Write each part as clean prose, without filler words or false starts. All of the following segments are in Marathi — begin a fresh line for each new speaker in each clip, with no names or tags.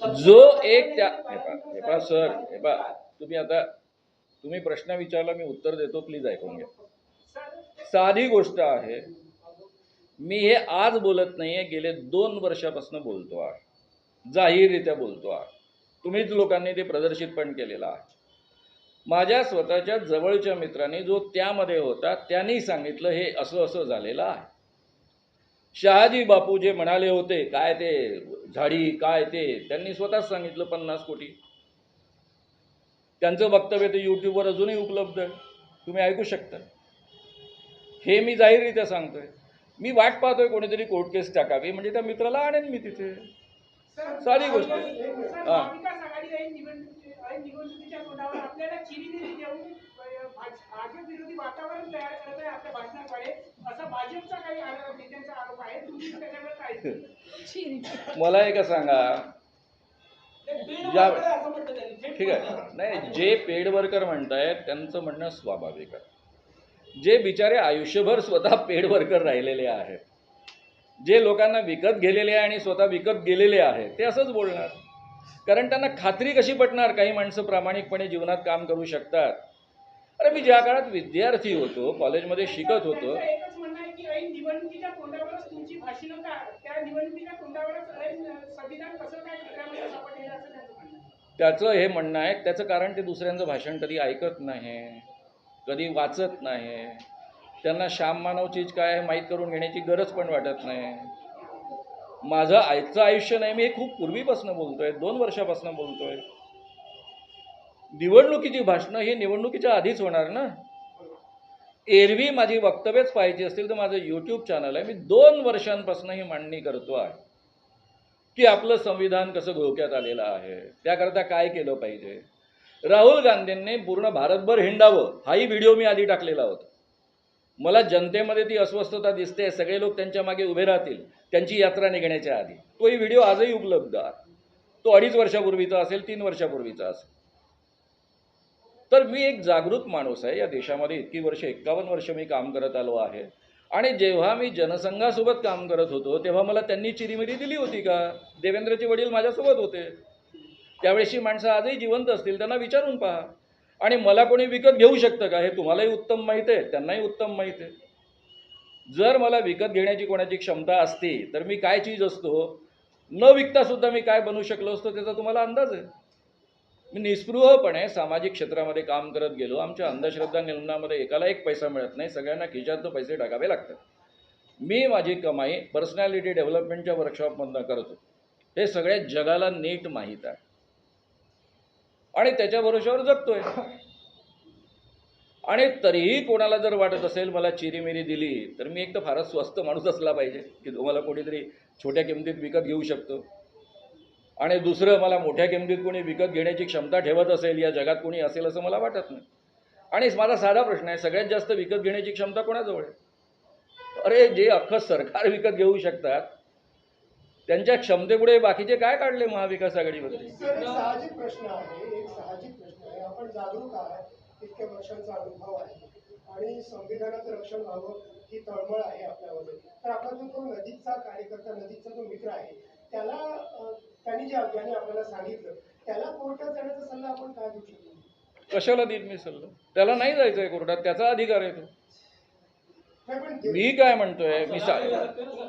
जो एक त्या हे पहा सर, हे पहा तुम्ही आता तुम्ही प्रश्न विचारला, मी उत्तर देतो, प्लीज ऐकून घ्या. साधी गोष्ट आहे, मी हे आज बोलत नाहीये, गेले 2 वर्षापासून बोलतो आहे, जाहीररित्या बोलतो आहे. तुम्हीच लोकांनी ते प्रदर्शित पण केलेलं आहे. माझ्या स्वतःच्या जवळच्या मित्रांनी जो त्यामध्ये होता त्यांनी सांगितलं हे असं असं झालेलं आहे. शहाजी बापू जे म्हणाले होते काय ते झाडी काय ते त्यांनी स्वतःच सांगितलं 50 कोटी. त्यांचं वक्तव्य ते यूट्यूबवर अजूनही उपलब्ध आहे, तुम्ही ऐकू शकता. हे मी जाहीररित्या सांगतोय. मी वाट पाहतोय कोणीतरी कोर्ट केस टाकावी, म्हणजे त्या मित्राला आणेन मी तिथे. साधी गोष्ट आहे. मला एक सांगा, ठीक आहे, नाही जे पेड वर्कर म्हणतायत त्यांचं म्हणणं स्वाभाविक आहे. जे बिचारे आयुष्यभर स्वतः पेड वर्कर राहिलेले आहेत, जे लोकांना विकत गेलेले आहे आणि स्वतः विकत गेलेले आहेत, ते असंच बोलणार. कारण त्यांना खात्री कशी पटणार काही माणसं प्रामाणिकपणे जीवनात काम करू शकतात. अरे मी ज्या काळात विद्यार्थी होतो, कॉलेजमध्ये शिकत होतो, त्याचं हे म्हणणं आहे, त्याचं कारण ते दुसऱ्यांचं भाषण कधी ऐकत नाही, कधी वाचत नाही, त्यांना श्याम मानव चीज काय आहे माहीत करून घेण्याची गरज पण वाटत नाही. माझं आजचं आयुष्य नाही, मी हे खूप पूर्वीपासून बोलतोय, 2 वर्षापासून बोलतोय. निवडणुकीची भाषणं ही निवडणुकीच्या आधीच होणार ना. एरवी माझी वक्तव्यच पाहिजे असतील तर माझं यूट्यूब चॅनल आहे, मी 2 वर्षांपासून ही मांडणी करतो आहे की आपलं संविधान कसं धोक्यात आलेलं आहे, त्याकरता काय केलं पाहिजे. राहुल गांधींनी पूर्ण भारतभर हिंडावं हाही व्हिडिओ मी आधी टाकलेला होता. मला जनतेमध्ये ती अस्वस्थता दिसते, सगळे लोक त्यांच्या मागे उभे राहतील त्यांची यात्रा निघण्याच्या आधी. तोही व्हिडिओ आजही उपलब्ध आहे. तो 2.5 वर्षापूर्वीचा असेल, 3 वर्षापूर्वीचा असेल. तर मी एक जागृत माणूस आहे. या देशामध्ये इतकी वर्ष 51 वर्ष मी काम करत आलो आहे. आणि जेव्हा मी जनसंघासोबत काम करत होतो तेव्हा मला त्यांनी चिरीमिरी दिली होती का? देवेंद्रचे वडील माझ्यासोबत होते. त्यावेळेसची माणसं आजही जिवंत असतील, त्यांना विचारून पहा. आणि मला कोणी विकत घेऊ शकतं का हे तुम्हालाही उत्तम माहीत आहे, त्यांनाही उत्तम माहीत आहे. जर मला विकत घेण्याची कोणाची क्षमता असती तर मी काय चीज असतो, न विकता सुद्धा मी काय बनू शकलो असतो त्याचा तुम्हाला अंदाज आहे. मी निस्पृहपणे सामाजिक क्षेत्रामध्ये काम करत गेलो. आमच्या अंधश्रद्धा निर्मूलनामध्ये एकाला एक पैसा मिळत नाही, सगळ्यांना खिशातून पैसे टाकावे लागतात. मी माझी कमाई पर्सनॅलिटी डेव्हलपमेंटच्या वर्कशॉपमधनं करतो, हे सगळ्या जगाला नीट माहीत आहे आणि त्याच्या भरोश्यावर जगतोय. आणि तरीही कोणाला जर वाटत असेल मला चिरीमिरी दिली तर मी एक तर फारच स्वस्त माणूस असला पाहिजे की तुम्हाला कोणीतरी छोट्या किमतीत विकत घेऊ शकतो, आणि दुसरं मला मोठ्या किमतीत कोणी विकत घेण्याची क्षमता ठेवत असेल या जगात कोणी असेल असं मला वाटत नाही. आणि माझा साधा प्रश्न आहे, सगळ्यात जास्त विकत घेण्याची क्षमता कोणाजवळ आहे? अरे जे अख्खं सरकार विकत घेऊ शकतात त्यांच्या क्षमतेपुढे बाकीचे काय काढले महाविकास आघाडीमध्ये?
साहजिक प्रश्न आहे, एक साहजिक प्रश्न आहे. आपण जागरूक आहात, इतक्या वर्षांचा अनुभव आहे आणि संविधानाचं रक्षण व्हावं ही तळमळ आहे आपल्यामध्ये. तर आपला जो नजीकचा कार्यकर्ता, नजीकचा जो मित्र आहे, त्याला त्यांनी जे ज्यांनी आपल्याला सांगितलं त्याला कोर्टात जाण्याचा सल्ला आपण काय देऊ शकतो?
कशाला देईन मी सल्ला? त्याला नाही जायचंय कोर्टात, त्याचा अधिकार आहे तो. मी काय म्हणतोय,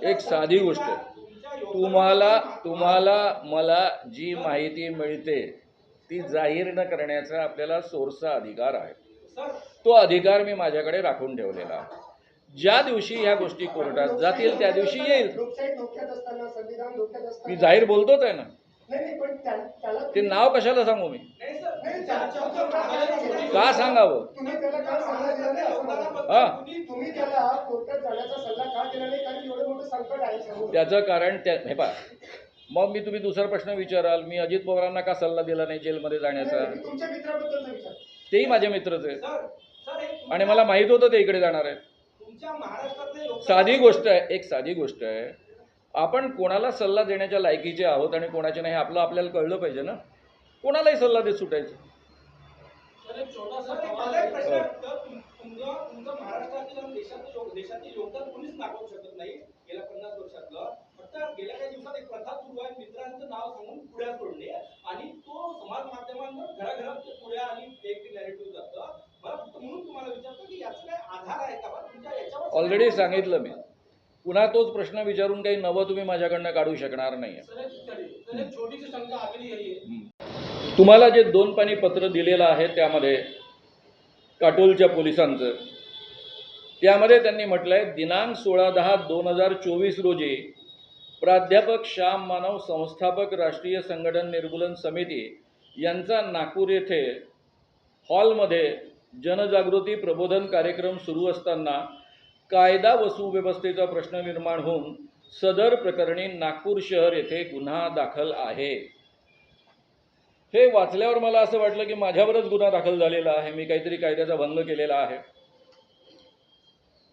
एक साधी गोष्ट आहे, तुम्हाला मला जी माहिती मिळते ती जाहीर न करण्याचा आपल्याला सोर्सचा अधिकार आहे. तो अधिकार मी माझ्याकडे राखून ठेवलेला आहे. ज्या दिवशी ह्या गोष्टी कोर्टात जातील त्या दिवशी येईल. मी जाहीर बोलतोच आहे ना. ते नाव कशाला सांगू मी? का सांगावं? त्याचं कारण हे पहा, मग तुम्ही दुसरा प्रश्न विचाराल, मी अजित पवारांना का सल्ला दिला नाही जेलमध्ये जाण्याचा? तेही माझे मित्रच आहे आणि मला माहित होतं ते इकडे जाणार आहे. साधी गोष्ट आहे, एक साधी गोष्ट आहे, आपण कोणाला सल्ला देण्याच्या लायकीचे आहोत आणि कोणाचे नाही आपलं आपल्याला कळलं पाहिजे ना. कोणालाही सल्ला देत सुटायचं. महाराष्ट्रातील देशातील योगदान कोणीच दाखवू शकत नाही गेल्या 50 वर्षातलं. फक्त
गेल्या काही दिवसात एक प्रथा सुरू आहे, मित्रांचं नाव सांगून पुढ्या सोडणे आणि तो समाज माध्यमांवर घराघरात ते पुढ्या आणि फेक नॅरेटिव्ह जातं. मला फक्त म्हणून तुम्हाला विचारतो की याचा काय आधार आहे का बा? तुमच्या याच्यावर
ऑलरेडी सांगितलं मी. पुन्हा तोच प्रश्न विचारून काही नवं तुम्ही माझ्याकडनं काढू शकणार नाही.
सर एक छोटीशी शंका आलेली आहे.
तुम्हाला जे 2 पानी पत्र दिलेलं आहे त्यामध्ये काटोलच्या पोलिसांचं, त्यामध्ये त्यांनी म्हटलं आहे दिनांक 16/10/2024 रोजी प्राध्यापक श्याम मानव संस्थापक राष्ट्रीय संघटन निर्मूलन समिती यांचा नागपूर येथे हॉलमध्ये जनजागृती प्रबोधन कार्यक्रम सुरू असताना कायदा व सुव्यवस्थेचा प्रश्न निर्माण होऊन सदर प्रकरणी नागपूर शहर येथे गुन्हा दाखल आहे. हे वाचल्यावर मला असं वाटलं की माझ्यावरच गुन्हा दाखल झालेला आहे, मी काहीतरी कायद्याचा भंग केलेला आहे.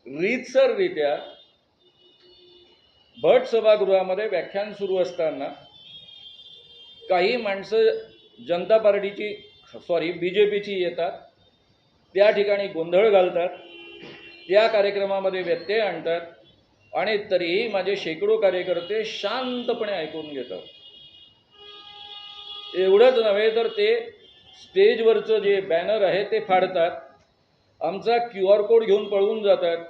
रीतसररित्या भट सभागृहामध्ये व्याख्यान सुरू असताना काही माणसं जनता पार्टीची BJPची येतात, त्या ठिकाणी गोंधळ घालतात, त्या कार्यक्रमामध्ये व्यत्यय आणतात आणि तरीही माझे शेकडो कार्यकर्ते शांतपणे ऐकून घेतात. एवढंच नव्हे तर ते स्टेजवरचं जे बॅनर आहे ते फाडतात, आमचा QR कोड घेऊन पळून जातात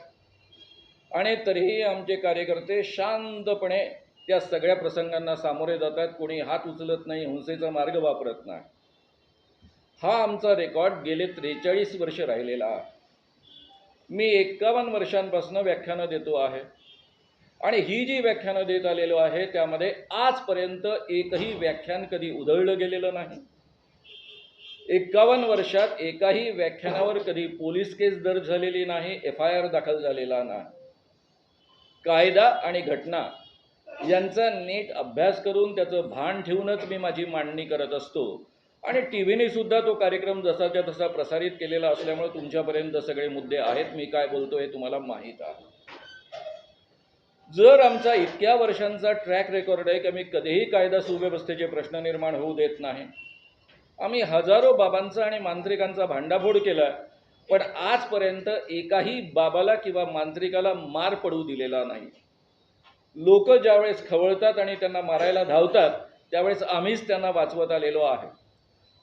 आणि तरीही आमचे कार्यकर्ते शांतपणे त्या सगळ्या प्रसंगांना सामोरे जातात. कोणी हात उचलत नाही, हिंसेचा मार्ग वापरत नाही. हा आमचा रेकॉर्ड गेले 43 वर्ष राहिलेला आहे. मी 51 वर्षांपासून व्याख्यानं देतो आहे आणि ही जी व्याख्यानं देत आलेलो आहे त्यामध्ये आजपर्यंत एकही व्याख्यान कधी उधळलं गेलेलं नाही. 51 वर्षात एकाही व्याख्यानावर कधी पोलीस केस दर्ज झालेली नाही, FIR दाखल झालेला नाही. कायदा आणि घटना यांचा नीट अभ्यास करून त्याचं भान ठेवूनच मी माझी मांडणी करत असतो आणि TVने सुद्धा तो कार्यक्रम जसाच्या तसा प्रसारित केलेला असल्यामुळे तुमच्यापर्यंत सगळे मुद्दे आहेत. मी काय बोलतो हे तुम्हाला माहीत आहे. जर आमचा इतक्या वर्षांचा ट्रॅक रेकॉर्ड आहे की आम्ही कधीही कायदा सुव्यवस्थेचे प्रश्न निर्माण होऊ देत नाही, आम्ही हजारो बाबांचा आणि मांत्रिकांचा भांडाफोड केला, पण आजपर्यंत एकाही बाबाला किंवा मांत्रिकाला मार पडू दिलेला नाही. लोक ज्यावेळेस खवळतात आणि त्यांना मारायला धावतात त्यावेळेस आम्हीच त्यांना वाचवत आलेलो आहे.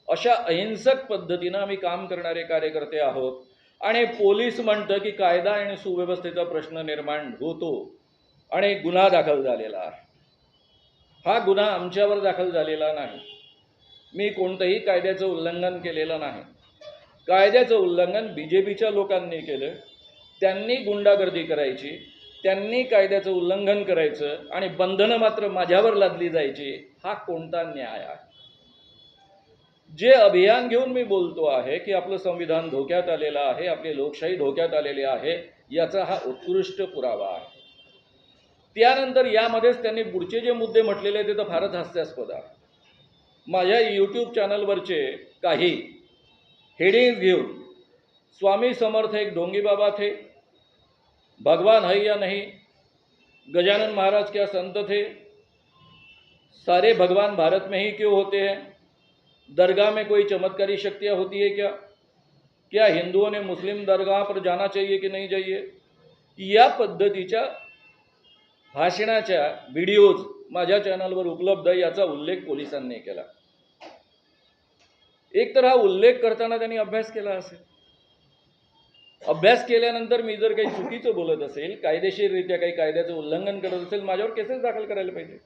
अशा अहिंसक पद्धतीनं आम्ही काम करणारे कार्यकर्ते आहोत आणि पोलीस म्हणतं की कायदा आणि सुव्यवस्थेचा प्रश्न निर्माण होतो आणि गुन्हा दाखल झालेला आहे. हा गुन्हा आमच्यावर दाखल झालेला नाही. मी कोणतंही कायद्याचं उल्लंघन केलेलं नाही. कायद्याचं उल्लंघन BJPच्या लोकांनी केलं. त्यांनी गुंडागर्दी करायची, त्यांनी कायद्याचं उल्लंघन करायचं आणि बंधनं मात्र माझ्यावर लादली जायची. हा कोणता न्याय आहे? जे अभियान घेऊन मी बोलतो आहे की आपलं संविधान धोक्यात आलेलं आहे, आपली लोकशाही धोक्यात आलेली आहे, याचा हा उत्कृष्ट पुरावा आहे. त्यानंतर यामध्येच त्यांनी पुढचे जे मुद्दे म्हटलेले ते तर फारच हास्यास्पद आहे. माझ्या YouTube चॅनलवरचे काही हेडिंग्स घेऊन स्वामी समर्थ एक ढोंगी बाबा थे, भगवान है या नहीं, गजानन महाराज क्या संत थे, सारे भगवान भारत में ही क्यों होते हैं, दरगाह में कोई चमत्कारी शक्तियाँ होती है क्या हिंदुओं ने मुस्लिम दरगाह पर जाना चाहिए कि नहीं चाहिए, या पद्धतीच्या भाषणाच्या व्हिडिओज माझ्या चॅनलवर उपलब्ध आहे. याचा उल्लेख पोलिसांनी केला. एक तर हा उल्लेख करताना त्यांनी अभ्यास केला असेल. अभ्यास केल्यानंतर मी जर काही चुकीचं बोलत असेल, कायदेशीररित्या काही कायद्याचं उल्लंघन करत असेल, माझ्यावर केसेस दाखल करायला पाहिजे.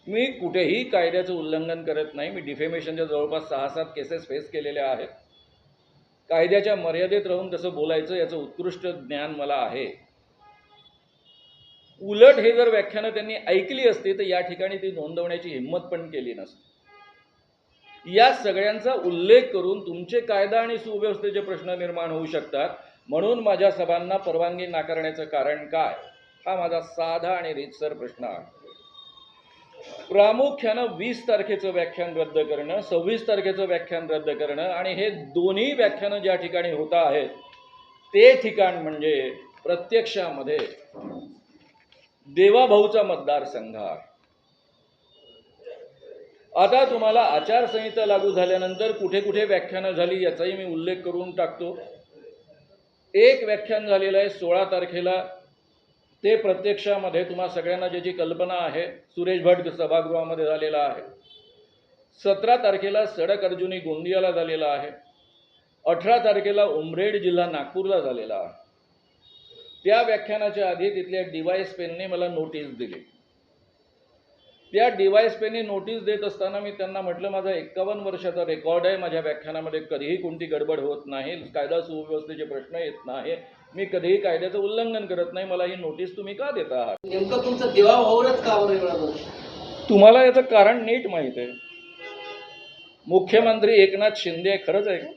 मी कुठेही कायद्याचं उल्लंघन करत नाही. मी डिफेमेशनच्या जवळपास 6-7 केसेस फेस केलेल्या आहेत. कायद्याच्या मर्यादेत राहून तसं बोलायचं याचं उत्कृष्ट ज्ञान मला आहे. उलट हे जर व्याख्यानं त्यांनी ऐकली असती तर या ठिकाणी ती नोंदवण्याची हिंमत पण केली नसती. या सगळ्यांचा उल्लेख करून तुमचे कायदा आणि सुव्यवस्थेचे प्रश्न निर्माण होऊ शकतात, म्हणून माझ्या सभांना परवानगी नाकारण्याचं कारण काय, हा माझा साधा आणि रीतसर प्रश्न आहे. प्रामुख्यानं 20 तारखेचं व्याख्यान रद्द करणं, 26 तारखेचं व्याख्यान रद्द करणं आणि हे दोन्ही व्याख्यानं ज्या ठिकाणी होत आहेत ते ठिकाण म्हणजे प्रत्यक्षामध्ये देवाभाऊचा मतदारसंघ आहे. आता तुम्हाला आचारसंहिता लागू झाल्यानंतर कुठे कुठे व्याख्यानं झाली याचाही मी उल्लेख करून टाकतो. एक व्याख्यान झालेलं आहे 16 तारखेला ते प्रत्यक्षामध्ये तुम्हा सगळ्यांना ज्याची कल्पना आहे सुरेश भट सभागृहामध्ये झालेला आहे. 17 तारखेला सडक अर्जुनी गोंदियाला झालेला आहे. 18 तारखेला उमरेड जिल्हा नागपूरला झालेला आहे. त्या व्याख्यानाच्या आधी तिथल्या DYSPने मला नोटीस दिली. त्या DYSPने नोटीस देत असताना मी त्यांना म्हटलं, माझा 51 वर्षाचा रेकॉर्ड आहे, माझ्या व्याख्यानामध्ये कधीही कोणती गडबड होत नाही, कायदा सुव्यवस्थेचे प्रश्न येत नाही, मी कधीही कायद्याचं उल्लंघन करत नाही, मला ही नोटीस तुम्ही का देत आहात?
नेमकं तुमचं देवाभावरच का बरं मिळालं?
तुम्हाला याचं कारण नीट माहीत आहे. मुख्यमंत्री एकनाथ शिंदे खरंच आहे का?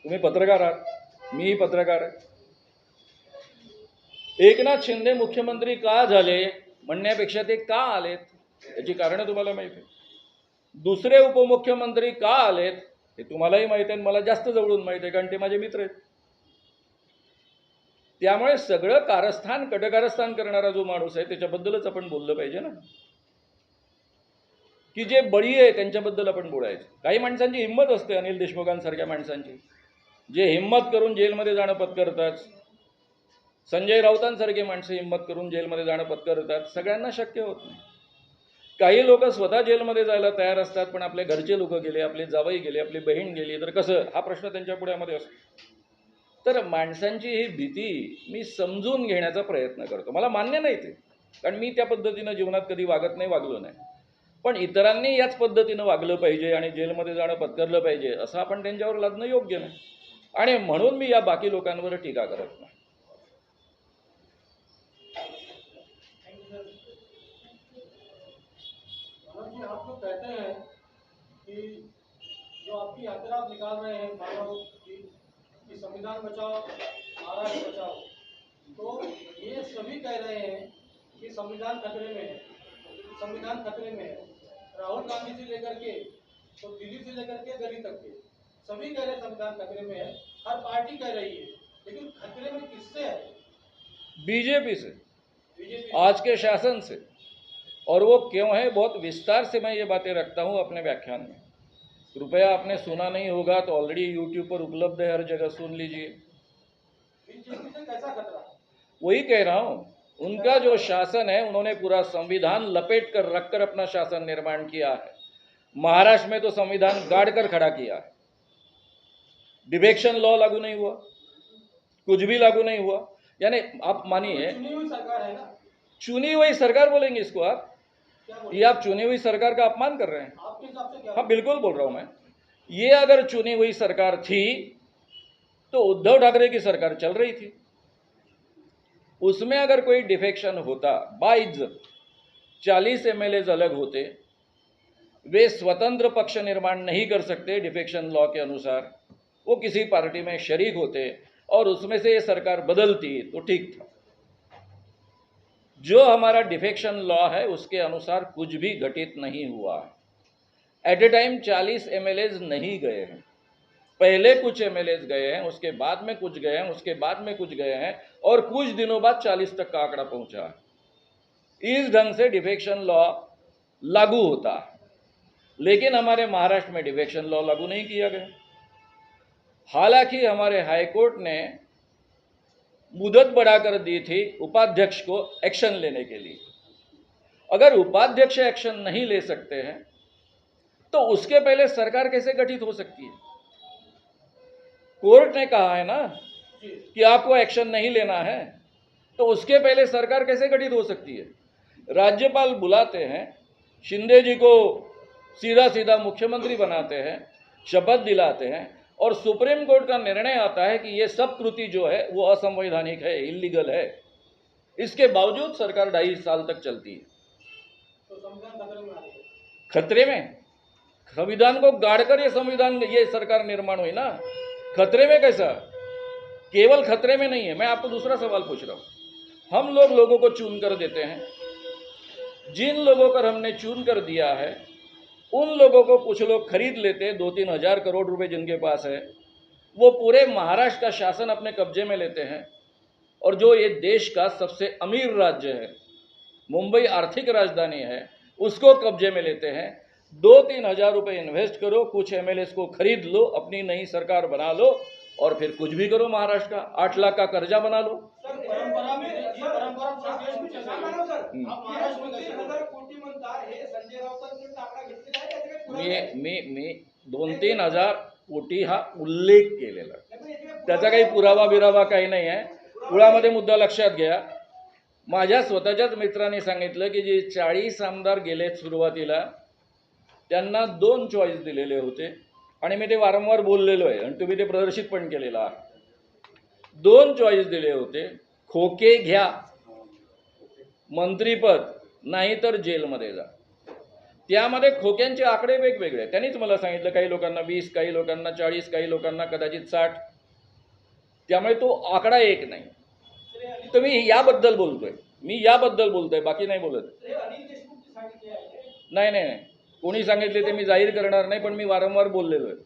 तुम्ही पत्रकार आहात, मीही पत्रकार आहे. एकनाथ शिंदे मुख्यमंत्री का झाले म्हणण्यापेक्षा ते का आलेत याची कारणं तुम्हाला माहिती आहे. दुसरे उपमुख्यमंत्री का आलेत हे तुम्हालाही माहिती आहे, मला जास्त जवळून माहिती आहे, कारण ते माझे मित्र आहेत. त्यामुळे सगळं कारस्थान कटकारस्थान करणारा जो माणूस आहे त्याच्याबद्दलच आपण बोललं पाहिजे ना, की जे बळी आहे त्यांच्याबद्दल आपण बोलायचं. काही माणसांची हिंमत असते, अनिल देशमुखांसारख्या माणसांची, जे हिंमत करून जेलमध्ये जाणं पत्करतात. संजय राऊतांसारखे माणसं हिंमत करून जेलमध्ये जाणं पत्करतात. सगळ्यांना शक्य होत नाही. काही लोक स्वतः जेलमध्ये जायला तयार असतात, पण आपले घरचे लोक गेले, आपले जावई गेले, आपली बहीण गेली तर कसं, हा प्रश्न त्यांच्या पुढ्यामध्ये असतो. तर माणसांची ही भीती मी समजून घेण्याचा प्रयत्न करतो. मला मान्य नाही ते, कारण मी त्या पद्धतीनं जीवनात कधी वागत नाही, वागलो नाही. पण इतरांनी याच पद्धतीनं वागलं पाहिजे आणि जेलमध्ये जाणं पत्करलं पाहिजे असं आपण त्यांच्यावर लादणं योग्य नाही, आणि म्हणून मी या बाकी लोकांवर टीका करत नाही.
मनोज जी, आप लोग कहते हैं कि जो आपकी यात्रा आप निकाल रहे हैं मानव की, कि संविधान बचाओ महाराष्ट्र बचाओ, तो ये सभी कह रहे हैं कि संविधान खतरे में है, संविधान खतरे में है। राहुल गांधी से लेकर के तो दिल्ली से लेकर के दिल्ली तक के सभी कह रहे हैं संविधान खतरे में है, हर पार्टी कह रही है, लेकिन खतरे में किससे है?
बीजेपी से,
बीजेपी।
आज के शासन से। और वो क्यों है, बहुत विस्तार से मैं ये बातें रखता हूँ अपने व्याख्यान में। कृपया आपने सुना नहीं होगा तो ऑलरेडी यूट्यूब पर उपलब्ध है, हर जगह सुन लीजिए।
बीजेपी से कैसा खतरा?
वही कह रहा हूँ, उनका जो शासन है उन्होंने पूरा संविधान लपेट कर रखकर अपना शासन निर्माण किया है। महाराष्ट्र में तो संविधान गाड़ कर खड़ा किया है। डिफेक्शन लॉ लागू नहीं हुआ, कुछ भी लागू नहीं हुआ। यानी आप मानिए,
चुनी हुई सरकार है ना,
चुनी हुई सरकार बोलेंगे इसको आप?
क्या
ये
बोले?
आप चुनी हुई सरकार का अपमान कर रहे हैं।
आपके हिसाब से क्या?
हाँ बिल्कुल बोल रहा हूं मैं। ये अगर चुनी हुई सरकार थी तो उद्धव ठाकरे की सरकार चल रही थी, उसमें अगर कोई डिफेक्शन होता, बाइज्जत 40 MLAs अलग होते, वे स्वतंत्र पक्ष निर्माण नहीं कर सकते डिफेक्शन लॉ के अनुसार, वो किसी पार्टी में शरीक होते और उसमें से ये सरकार बदलती तो ठीक था। जो हमारा डिफेक्शन लॉ है उसके अनुसार कुछ भी घटित नहीं हुआ है। एट ए टाइम 40 MLAs नहीं गए हैं, पहले कुछ MLAs गए हैं, उसके बाद में कुछ गए हैं, उसके बाद में कुछ गए हैं, और कुछ दिनों बाद 40 तक का आंकड़ा पहुंचा है। इस ढंग से डिफेक्शन लॉ लागू होता है, लेकिन हमारे महाराष्ट्र में डिफेक्शन लॉ लागू नहीं किया गया। हालांकि हमारे हाईकोर्ट ने मुदत बढ़ाकर दी थी उपाध्यक्ष को एक्शन लेने के लिए। अगर उपाध्यक्ष एक्शन नहीं ले सकते हैं तो उसके पहले सरकार कैसे गठित हो सकती है? कोर्ट ने कहा है ना कि आपको एक्शन नहीं लेना है, तो उसके पहले सरकार कैसे गठित हो सकती है? राज्यपाल बुलाते हैं, शिंदे जी को सीधा सीधा मुख्यमंत्री बनाते हैं, शपथ दिलाते हैं, और सुप्रीम कोर्ट का निर्णय आता है कि ये सब कृति जो है वो असंवैधानिक है, इलीगल है। इसके बावजूद सरकार 2.5 साल तक चलती है।
तो संविधान खतरे में आ गया।
खतरे में? संविधान को गाड़कर ये सरकार निर्माण हुई ना, खतरे में कैसा? केवल खतरे में नहीं है। मैं आपको दूसरा सवाल पूछ रहा हूँ। हम लोगों को चुन कर देते हैं, जिन लोगों को हमने चुन कर दिया है उन लोगों को कुछ लोग खरीद लेते, 2-3 हज़ार करोड़ रुपए जिनके पास है, वो पूरे महाराष्ट्र का शासन अपने कब्जे में लेते हैं, और जो ये देश का सबसे अमीर राज्य है, मुंबई आर्थिक राजधानी है, उसको कब्जे में लेते हैं। 2-3 हज़ार रुपये इन्वेस्ट करो, कुछ MLAs को खरीद लो, अपनी नई सरकार बना लो, और फिर कुछ भी करो महाराष्ट्र का, 8 लाख का कर्जा बना लो।
सर
परंपरा में ये परंपरा पूरे देश में चल रही है।
मानव सर
हम्म.
आप
हे
महाराष्ट्र में कैसे
2,000 कोटी म्हणता हे संजय राऊतांकडून आकडा घेतलेला आहे याचे काही पुरावे
मी
आहेत?
मी मी 2-3 हजार कोटी हा उल्लेख केलेला,
नाही, पण याचे काही
त्याचा काही पुरावा बिरावा काही नाही आहे. मुळामध्ये मुद्दा लक्षात घ्या, माझ्या स्वतःच्याच मित्रांनी सांगितलं की जे 40 आमदार गेले सुरुवातीला त्यांना 2 चॉईस दिलेले होते आणि मी ते वारंवार बोललेलो आहे आणि तुम्ही ते प्रदर्शित पण केलेलं आहे. 2 चॉईस दिले होते, खोके घ्या मंत्रीपद नाही तर जेलमध्ये जा. त्यामध्ये खोक्यांचे आकडे वेगवेगळे. त्यांनीच मला सांगितलं काही लोकांना 20, काही लोकांना 40, काही लोकांना कदाचित 60. त्यामुळे तो आकडा एक नाही. तर मी याबद्दल बोलतोय, बाकी नाही बोलत.
हे अनिल देशमुखची सांगितले आहे
नाही नाही नाही, कोणी सांगितले ते मी जाहीर करणार नाही, पण मी वारंवार बोललेलो आहे.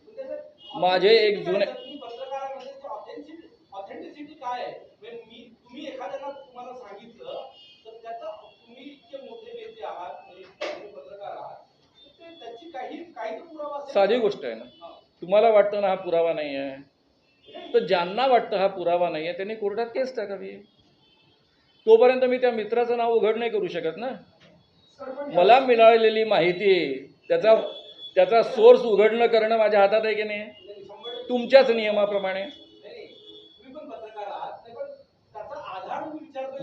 माझे एक जुने
पत्रकारामध्ये ऑथेंटिसिटी काय आहे म्हणजे तुम्ही एखाद्याला तुम्हाला सांगितलं तर त्याचा तुम्ही इतके मोठे नेते आहात म्हणजे पत्रकार आहात तर त्याची काही तर पुरावा असेल.
साधी गोष्ट आहे ना. तुम्हाला वाटतं ना हा पुरावा नाही आहे, तर ज्यांना वाटतं हा पुरावा नाही आहे त्यांनी कोर्टात केस टाकावी. तोपर्यंत मी त्या मित्राचं नाव उघड नाही करू शकत ना.
सर पण
मला मिळालेली माहिती त्याचा सोर्स उघडणं करणं माझ्या हातात आहे की नाही, तुमच्याच नियमाप्रमाणे.
तुम्ही पण पत्रकार आहात नाही पण त्याचा आधार मी विचारतो.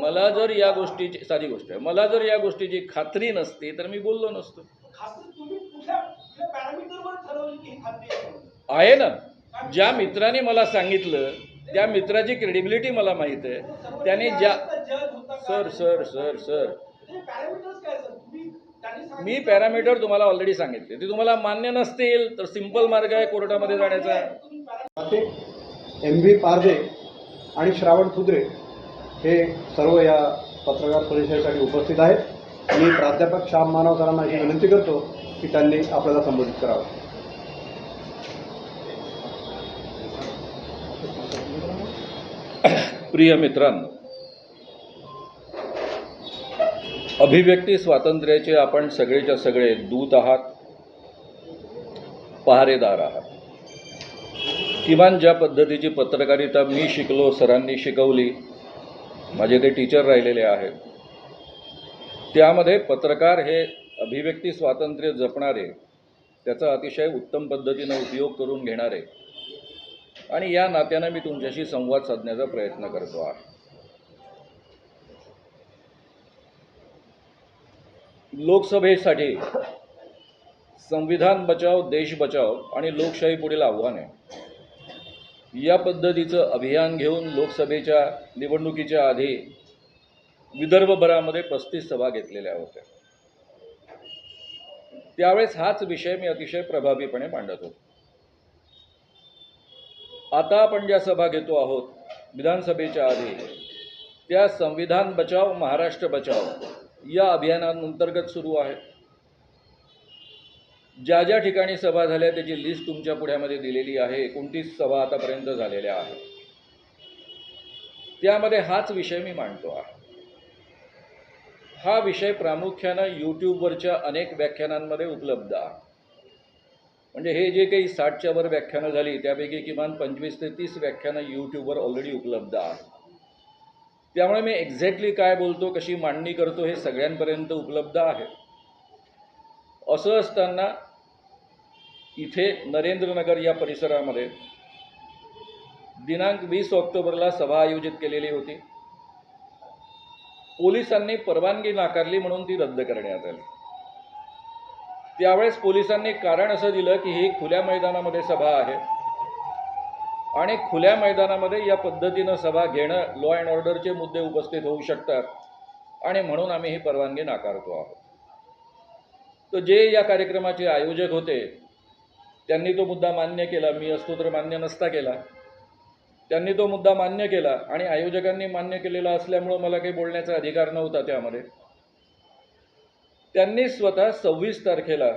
मला जर या गोष्टीची साधी गोष्ट आहे, मला जर या गोष्टीची खात्री नसती तर मी बोललो नसतो.
खात्री तुम्ही कुठल्या पॅरामीटरवर ठरवली की ही खात्री आहे म्हणून?
आहे ना, ज्या मित्राने मला सांगितलं त्या मित्राची क्रेडिबिलिटी मला माहीत आहे. त्याने ज्या
जज होता का?
सर
ते पॅरामीटर्स काय सर तुम्ही त्यांनी
मी
सांगितलं-
पॅरामीटर तुम्हाला ऑलरेडी सांगितले. ते तुम्हाला मान्य नसतील तर सिंपल मार्ग आहे कोर्टामध्ये जाण्याचा.
तुम्ही पॅरामीटर
MV पारदे आणि श्रावण खुद्रे हे सर्व या पत्रकार परिषदेसाठी उपस्थित आहेत. मी प्राध्यापक श्याम मानव सरांना ही विनंती करतो की त्यांनी आपल्याला संबोधित करावं.
प्रिय मित्रांनो, अभिव्यक्ती स्वातंत्र्याचे आपण सगळेच्या सगळे दूत आहात, पहारेदार आहात. किमान ज्या पद्धतीची पत्रकारिता मी शिकलो, सरांनी शिकवली, माझे ते टीचर राहिलेले आहेत, त्यामध्ये पत्रकार हे अभिव्यक्ती स्वातंत्र्य जपणारे, त्याचा अतिशय उत्तम पद्धतीनं उपयोग करून घेणारे आणि या नात्यानं मी तुमच्याशी संवाद साधण्याचा प्रयत्न करतो आहे. लोकसभेसाठी संविधान बचाव, देश बचाव आणि लोकशाही पुढील आव्हाने या पद्धतीचं अभियान घेऊन लोकसभेच्या निवडणुकीच्या आधी विदर्भभरामध्ये 35 सभा घेतलेल्या होत्या. त्यावेळेस हाच विषय मी अतिशय प्रभावीपणे मांडत होतो. आता आपण ज्या सभा घेतो आहोत विधानसभेच्या आधी, त्या संविधान बचाव महाराष्ट्र बचाव या अभियानांतर्गत सुरू आहे. ज्या ज्या ठिकाणी सभा झाल्या त्याची लिस्ट तुमच्या पुढ्यामध्ये दिलेली आहे. 29 सभा आतापर्यंत झालेल्या आहेत. त्यामध्ये हाच विषय मी मांडतो आहे. हा विषय प्रामुख्यानं यूट्यूबवरच्या अनेक व्याख्यानांमध्ये उपलब्ध आहे. म्हणजे हे जे काही 60च्या वर व्याख्यानं झाली त्यापैकी किमान 25 ते 30 व्याख्यानं यूट्यूबवर ऑलरेडी उपलब्ध आहेत. त्यामुळे मी एक्झॅक्टली काय बोलतो, कशी मांडणी करतो हे सगळ्यांपर्यंत उपलब्ध आहे. असं असताना इथे नरेंद्रनगर या परिसरामध्ये दिनांक 20 ऑक्टोबरला सभा आयोजित केलेली होती. पोलिसांनी परवानगी नाकारली म्हणून ती रद्द करण्यात आली. त्यावेळेस पोलिसांनी कारण असं दिलं की ही खुल्या मैदानामध्ये सभा आहे आणि खुल्या मैदानामध्ये या पद्धतीनं सभा घेणं लॉ अँड ऑर्डरचे मुद्दे उपस्थित होऊ शकतात आणि म्हणून आम्ही ही परवानगी नाकारतो आहोत. तर जे या कार्यक्रमाचे आयोजक होते त्यांनी तो मुद्दा मान्य केला. मी असतो तर मान्य नसता केला. त्यांनी तो मुद्दा मान्य केला आणि आयोजकांनी मान्य केलेला असल्यामुळं मला काही बोलण्याचा अधिकार नव्हता. त्यामध्ये त्यांनी स्वतः 26 तारखेला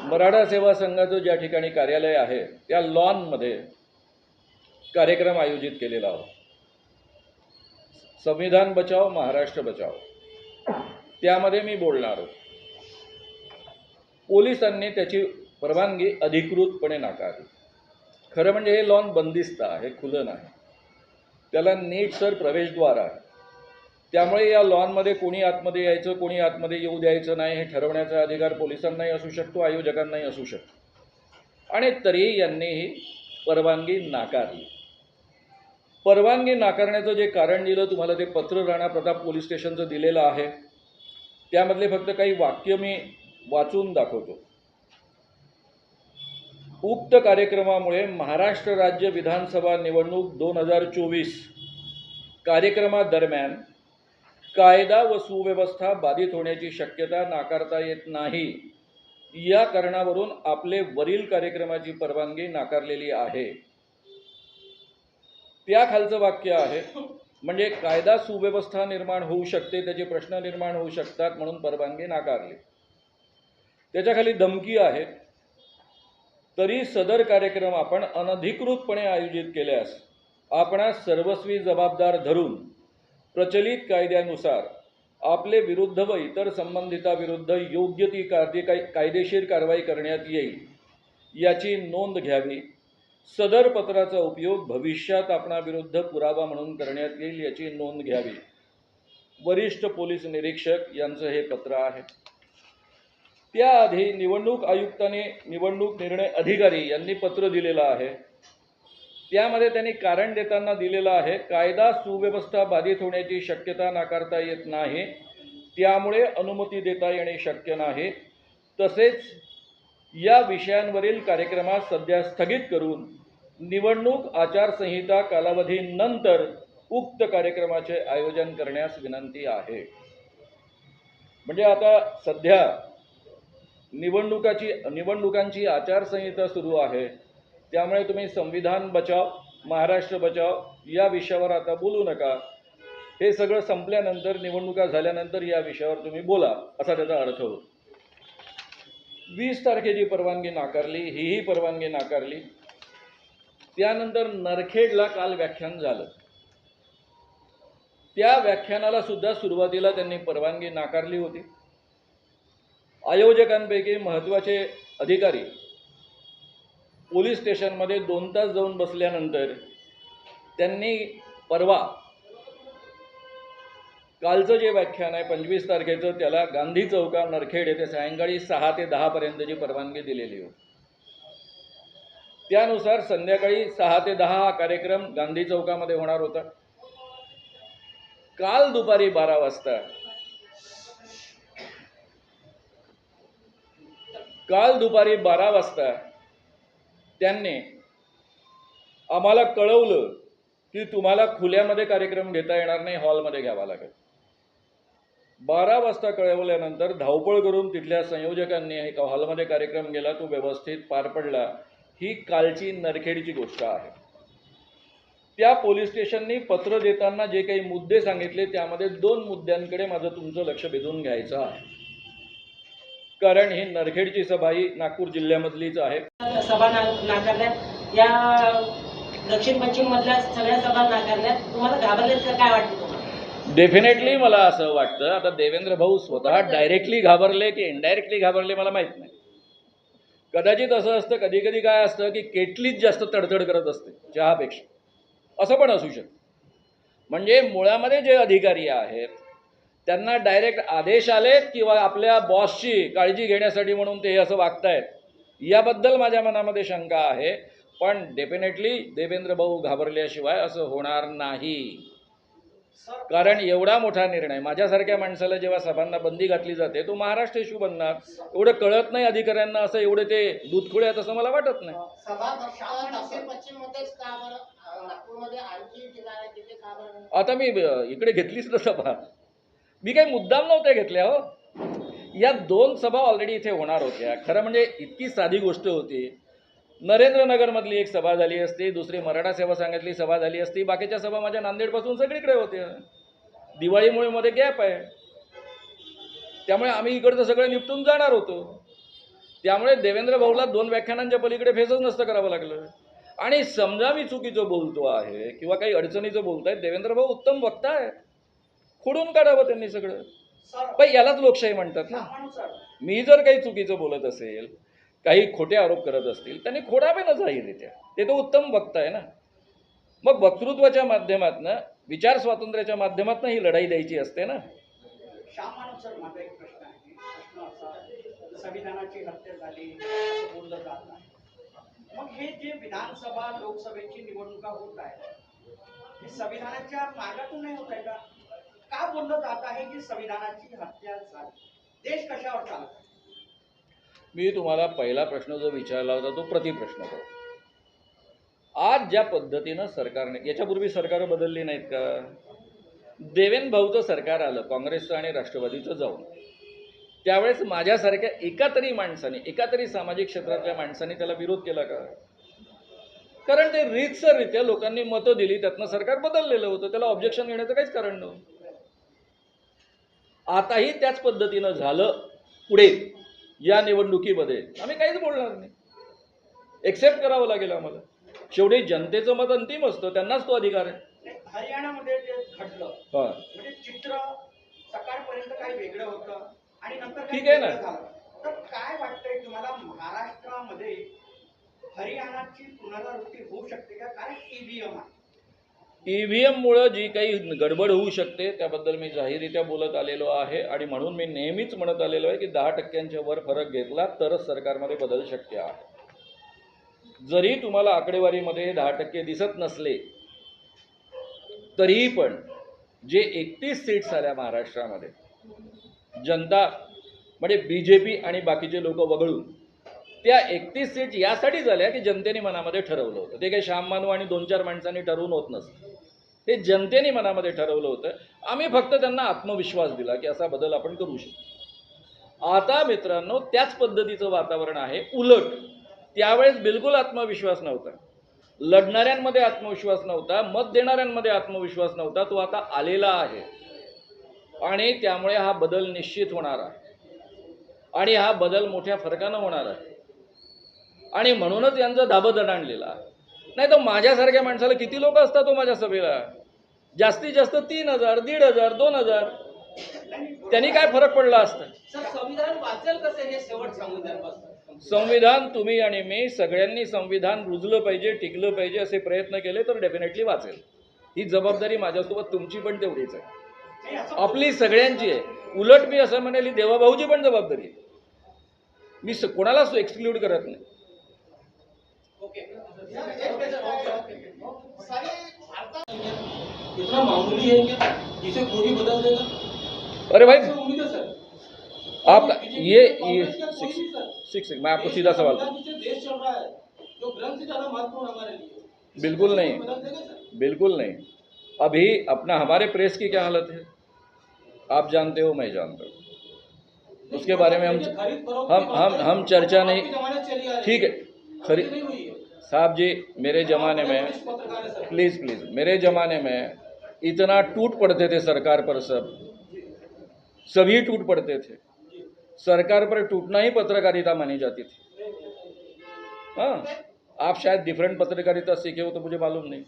मराठा सेवा संघाचं ज्या ठिकाणी कार्यालय आहे त्या लॉनमध्ये कार्यक्रम आयोजित केलेला होता. संविधान बचाव महाराष्ट्र बचाव, त्यामध्ये मी बोलणार होतो. पोलिसांनी त्याची परवानगी अधिकृतपणे नाकारली. खरं म्हणजे हे लॉन बंदिस्त आहे, खुलं नाही. त्याला नीटसर प्रवेशद्वार आहे. त्यामुळे या लॉनमध्ये कोणी आतमध्ये यायचं, कोणी आतमध्ये येऊ द्यायचं नाही हे ठरवण्याचा अधिकार पोलिसांनाही असू शकतो, आयोजकांनाही असू शकतो. आणि तरी यांनी ही परवानगी नाकारली. परवानगी नाकारण्याचं जे कारण दिलं तुम्हाला ते पत्र राणा प्रताप पोलीस स्टेशनचं दिलेलं आहे. त्यामधले फक्त काही वाक्य मी वाचून दाखवतो. उक्त कार्यक्रमामुळे महाराष्ट्र राज्य विधानसभा निवडणूक 2024 कार्यक्रमादरम्यान कायदा व सुव्यवस्था बाधित होण्याची शक्यता नाकारता येत नाही. या कारणावरून आपले वरील कार्यक्रमाची परवानगी नाकारलेली आहे. त्याखालचं वाक्य आहे म्हणजे कायदा सुव्यवस्था निर्माण होऊ शकते, त्याचे प्रश्न निर्माण होऊ शकतात म्हणून परवानगी नाकारली. त्याच्याखाली धमकी आहे, तरी सदर कार्यक्रम आपण अनधिकृतपणे आयोजित केल्यास आपणास सर्वस्वी जबाबदार धरून प्रचलित कायद्यानुसार आपले विरुद्ध व इतर संबंधिताविरुद्ध योग्य ती कायदेशीर कारवाई करण्यात येईल याची नोंद घ्यावी. सदर पत्राचा उपयोग भविष्यात आपणाविरुद्ध पुरावा म्हणून करण्यात येईल याची नोंद घ्यावी. वरिष्ठ पोलीस निरीक्षक यांचं हे पत्र आहे. त्याआधी निवडणूक आयुक्तांनी निवडणूक निर्णय अधिकारी यांनी पत्र दिलेलं आहे. त्यामध्ये त्यांनी कारण देताना दिलेलं आहे, कायदा सुव्यवस्था बाधित होण्याची शक्यता नाकारता येत नाही, त्यामुळे अनुमती देता येणे शक्य नाही. तसेच या विषयांवरील कार्यक्रमास सध्या स्थगित करून निवडणूक आचारसंहिता कालावधीनंतर उक्त कार्यक्रमाचे आयोजन करण्यास विनंती आहे. म्हणजे आता सध्या निवडणुकांची आचारसंहिता सुरू आहे. त्यामुळे तुम्ही संविधान बचाव, महाराष्ट्र बचाव या विषयावर आता बोलू नका. हे सगळं संपल्यानंतर, निवडणुका झाल्यानंतर या विषयावर तुम्ही बोला, असा त्याचा अर्थ होतो. 20 तारखेची परवानगी नाकारली, हीही परवानगी नाकारली. त्यानंतर नरखेडला काल व्याख्यान झालं. त्या व्याख्यानाला सुद्धा सुरुवातीला त्यांनी परवानगी नाकारली होती. आयोजकांपैकी महत्त्वाचे अधिकारी पोलीस स्टेशनमध्ये 2 तास जाऊन बसल्यानंतर त्यांनी परवा कालचं जे व्याख्यान आहे 25 तारखेचं, त्याला गांधी चौका नरखेड येथे सायंकाळी 6 ते 10 पर्यंतची परवानगी दिलेली होती. त्यानुसार संध्याकाळी 6 ते 10 हा कार्यक्रम गांधी चौकामध्ये होणार होता. काल दुपारी 12 वाजता त्यांनी आम्हाला कळवलं की तुम्हाला खुल्यामध्ये कार्यक्रम घेता येणार नाही, हॉलमध्ये घ्यावा लागेल. 12 वाजता कळवल्यानंतर धावपळ करून तिथल्या संयोजकांनी एका हॉलमध्ये कार्यक्रम गेला, तो व्यवस्थित पार पडला. ही कालची नरखेडची गोष्ट आहे. त्या पोलीस स्टेशननी पत्र देताना जे काही मुद्दे सांगितले त्यामध्ये 2 मुद्द्यांकडे माझं तुमचं लक्ष वेधून घ्यायचं आहे. कारण ही नरखेडची सभा ही नागपूर जिल्ह्यामधलीच आहे.
सभा नाकारल्यात, या दक्षिण पश्चिम मधल्या सगळ्या सभा नाकारल्यात. तुम्हाला घाबरलेत का, काय वाटतं तुम्हाला?
डेफिनेटली मला असं वाटतं. आता देवेंद्र भाऊ स्वतः डायरेक्टली घाबरले की इनडायरेक्टली घाबरले मला माहीत नाही. कदाचित असं असतं, कधी कधी काय असतं की केटलीच जास्त तडतड करत असते चहापेक्षा, असं पण असू शकतं. म्हणजे मुळामध्ये जे अधिकारी आहेत त्यांना डायरेक्ट आदेश आलेत किंवा आपल्या बॉसची काळजी घेण्यासाठी म्हणून ते असं वागतायत, याबद्दल माझ्या मनामध्ये शंका आहे. पण डेफिनेटली देवेंद्र भाऊ घाबरल्याशिवाय असं होणार नाही. कारण एवढा मोठा निर्णय, माझ्यासारख्या माणसाला जेव्हा सभांना बंदी घातली जाते तो महाराष्ट्र इश्यू बनणार. एवढं कळत नाही अधिकाऱ्यांना, असं एवढे ते दूधखोळे आहेत असं मला वाटत नाही.
सभा फक्त दक्षिण पश्चिम मध्येच का बरं, नागपूरमध्ये आणखी ठिकाण आहे तिथे का बरं?
आता मी इकडे घेतलीच ना सभा, मी काही मुद्दाम नव्हत्या घेतल्या हो. या 2 सभा ऑलरेडी इथे होणार होत्या. खरं म्हणजे इतकी साधी गोष्ट होती. नरेंद्रनगरमधली एक सभा झाली असती, दुसरी मराठा सेवा संघातली सभा झाली असती, बाकीच्या सभा माझ्या नांदेडपासून सगळीकडे होत्या. दिवाळीमुळे मध्ये गॅप आहे, त्यामुळे आम्ही इकडचं सगळं निपटून जाणार होतो. त्यामुळे देवेंद्र भाऊला 2 व्याख्यानांच्या पलीकडे फेसच नसतं करावं लागलं. आणि समजा मी चुकीचं बोलतो आहे किंवा काही अडचणीचं बोलतायत, देवेंद्र भाऊ उत्तम वक्ता आहे, खोडून काढावं त्यांनी सगळं. पण यालाच लोकशाही म्हणतात ना. मी जर काही चुकीचं बोलत असेल, काही खोटे आरोप करत असतील त्यांनी खोडावे ना जाहीररित्या. ते तर उत्तम वक्ता आहे ना. मग वक्तृत्वाच्या माध्यमातून, विचार स्वातंत्र्याच्या माध्यमातून ही लढाई द्यायची असते ना.
श्याम मानव सर, माझा एक प्रश्न आहे. प्रश्न असा, संविधानाची हत्या झाली असं बोललं जात आहे. मग हे जे विधानसभा लोकसभेची निवडणुका होत आहे, हे संविधानाच्या मार्गातून नाही होत आहे का? का बोललं जात आहे की संविधानाची हत्या झाली? देश कशावर चालत आहे?
मी तुम्हाला पहिला प्रश्न जो विचारला होता तो प्रतिप्रश्न करतो. आज ज्या पद्धतीनं सरकारने, याच्यापूर्वी सरकारं बदलली नाहीत का? देवेंद्र भाऊचं सरकार आलं काँग्रेसचं आणि राष्ट्रवादीचं जाऊन, त्यावेळेस माझ्यासारख्या एका तरी माणसाने, एका तरी सामाजिक क्षेत्रातल्या माणसाने त्याला विरोध केला का? कारण ते रीतसररित्या लोकांनी मतं दिली, त्यातनं सरकार बदललेलं होतं, त्याला ऑब्जेक्शन घेण्याचं काहीच कारण नव्हतं. आताही त्याच पद्धतीनं झालं. पुढे या निवडणुकीमध्ये आम्ही काहीच बोलणार नाही, एक्सेप्ट करावं लागेल आम्हाला. शेवटी जनतेचं मत अंतिम असतं, त्यांनाच तो अधिकार आहे.
हरियाणामध्ये जे घडलं,
हां,
म्हणजे चित्र सकाळपर्यंत काही वेगळं होतं आणि नंतर काही
ठीक आहे ना.
वेगळं झालं. तर काय वाटतंय तुम्हाला, महाराष्ट्रामध्ये हरियाणाची पुनरावृत्ती होऊ शकते का? कारण ईव्हीएम आहे.
EVMमुळं जी काही गडबड होऊ शकते त्याबद्दल मी जाहीररित्या बोलत आलेलो आहे आणि म्हणून मी नेहमीच म्हणत आलेलो आहे की 10% वर फरक घेतला तरच सरकारमध्ये बदल शक्य आहे. जरी तुम्हाला आकडेवारीमध्ये 10% दिसत नसले तरीही पण जे 31 सीट्स आल्या महाराष्ट्रामध्ये, जनता म्हणजे BJP आणि बाकीचे लोक वगळून त्या 31 सीट यासाठी झाल्या की जनतेने मनामध्ये ठरवलं होतं. ते काही श्याम मानव आणि 2-4 माणसांनी ठरवून होत नसतं, ते जनतेने मनामध्ये ठरवलं होतं. आम्ही फक्त त्यांना आत्मविश्वास दिला की असा बदल आपण करू शकतो. आता मित्रांनो त्याच पद्धतीचं वातावरण आहे. उलट त्यावेळेस बिलकुल आत्मविश्वास नव्हता, लढणाऱ्यांमध्ये आत्मविश्वास नव्हता, मत देणाऱ्यांमध्ये आत्मविश्वास नव्हता. तो आता आलेला आहे आणि त्यामुळे हा बदल निश्चित होणार आहे आणि हा बदल मोठ्या फरकानं होणार आहे. आणि म्हणूनच यांचं धाबं दणाणलेलं आहे. नाही तर माझ्यासारख्या माणसाला किती लोक असतात तो माझ्या सभेला? जास्तीत जास्त 3,000, 1,500, 2,000. त्यांनी काय फरक पडला असता?
सर, संविधान वाचेल कसं हे शेवट संविधान?
संविधान तुम्ही आणि मी सगळ्यांनी संविधान रुजलं पाहिजे, टिकलं पाहिजे असे प्रयत्न केले तर डेफिनेटली वाचेल. ही जबाबदारी माझ्यासोबत तुमची पण तेवढीच आहे, आपली सगळ्यांची आहे. उलट मी असं म्हणेल ही देवाभाऊची पण जबाबदारी आहे. मी कोणालाच एक्सक्लूड करत नाही.
इतना मामूली है क्या जिसे कोई बदल देगा?
अरे भाई
ऐसे उम्मीद है सर।
आप ये
कांग्रेस का कोई भी सर,
सिक्स मैं आपको सीधा सवाल
संविधान जिसे देश चल रहा है, जो ग्रंथ से ज्यादा महत्वपूर्ण हमारे लिए,
बिल्कुल नहीं,
बदल देगा सर?
बिल्कुल नहीं. अभी अपना हमारे प्रेस की क्या हालत है आप जानते हो, मैं जानता हूँ. उसके बारे में हम चर्चा नहीं. ठीक है, खरीद साहब जी, मेरे ज़माने में प्लीज़ मेरे ज़माने में इतना टूट पड़ते थे सरकार पर, सभी टूट पड़ते थे. सरकार पर टूटना ही पत्रकारिता मानी जाती थी. हाँ, आप शायद डिफरेंट पत्रकारिता सीखे हो तो मुझे मालूम नहीं,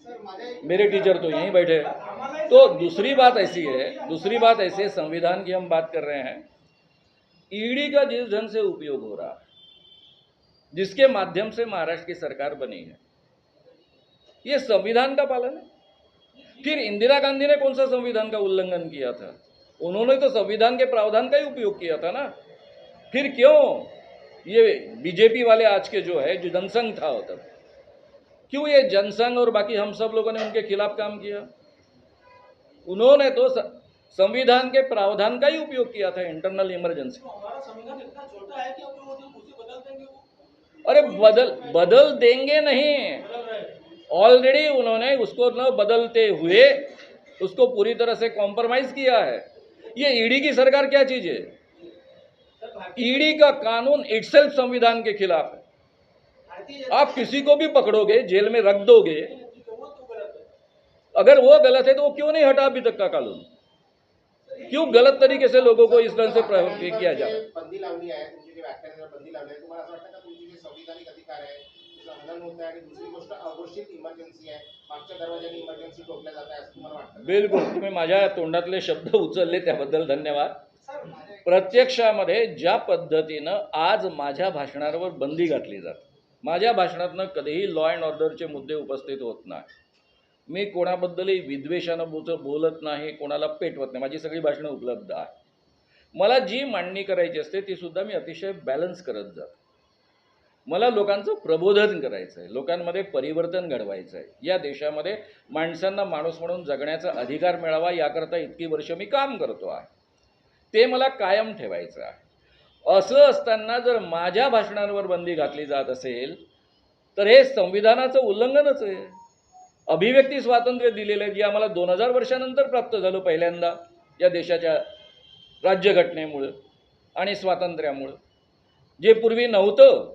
मेरे टीचर तो यहीं बैठे हैं. तो दूसरी बात ऐसी है, संविधान की हम बात कर रहे हैं. ईडी का जिस ढंग से उपयोग हो रहा है, जिसके माध्यम से महाराष्ट्र की सरकार बनी है, ये संविधान का पालन है. फिर इंदिरा गांधी ने कौन सा संविधान का उल्लंघन किया था? उन्होंने तो संविधान के प्रावधान का ही उपयोग किया था ना. फिर क्यों ये बीजेपी वाले आज के जो है, जो जनसंघ था तब, क्यों ये जनसंघ और बाकी हम सब लोगों ने उनके खिलाफ काम किया? उन्होंने तो संविधान के प्रावधान का ही उपयोग किया था, इंटरनल इमरजेंसी.
हमारा संविधान इतना छोटा है कि अब वो जो उसे बदल देंगे वो
अरे बदल देंगे नहीं,
बदल रहे हैं।
ऑलरेडी उन्होंने उसको न बदलते हुए उसको पूरी तरह से कॉम्प्रोमाइज किया है. ये ईडी की सरकार क्या चीज है? ईडी का कानून इटसेल्फ संविधान के खिलाफ है. आप किसी को भी पकड़ोगे, जेल में रख दोगे, अगर वो गलत है तो वो क्यों नहीं हटा अभी तक का कानून? क्यों गलत तरीके से लोगों को इस तरह से प्रयोग किया जा रहा है?
बंदी लावली आहे, तुमची जी व्याख्यानावर बंदी लावली आहे, तुम्हाला असं वाटतं का तुमची जे संविधानिक अधिकार आहे त्याचं हनन होत आहे? आणि दुसरी गोष्ट अघोषित इमर्जन्सी आहे, मागच्या दरवाजाने इमर्जन्सी ठोकल्या जात आहे असं तुम्हाला वाटतं?
बिलकुल, तुम्ही माझ्या तोंडातले शब्द उचलले त्याबद्दल धन्यवाद.
सर माझ्या
प्रत्यक्षामध्ये ज्या पद्धतीनं आज माझ्या भाषणावर बंदी घातली जाते, माझ्या भाषणातनं कधीही लॉ अँड ऑर्डरचे मुद्दे उपस्थित होत नाही. मी कोणाबद्दलही विद्वेषानं बोलत नाही, कोणाला पेटवत नाही. माझी सगळी भाषणं उपलब्ध आहे. मला जी मांडणी करायची असते ती सुद्धा मी अतिशय बॅलन्स करत जातो. मला लोकांचं प्रबोधन करायचं आहे, लोकांमध्ये परिवर्तन घडवायचं आहे. या देशामध्ये माणसांना माणूस म्हणून जगण्याचा अधिकार मिळावा याकरता इतकी वर्ष मी काम करतो आहे. ते मला कायम ठेवायचं आहे. असं असताना जर माझ्या भाषणांवर बंदी घातली जात असेल तर हे संविधानाचं उल्लंघनच आहे. अभिव्यक्ती स्वातंत्र्य दिलेलं आहे, जे आम्हाला 2000 वर्षानंतर प्राप्त झालं पहिल्यांदा या देशाच्या राज्यघटनेमुळं आणि स्वातंत्र्यामुळं. जे पूर्वी नव्हतं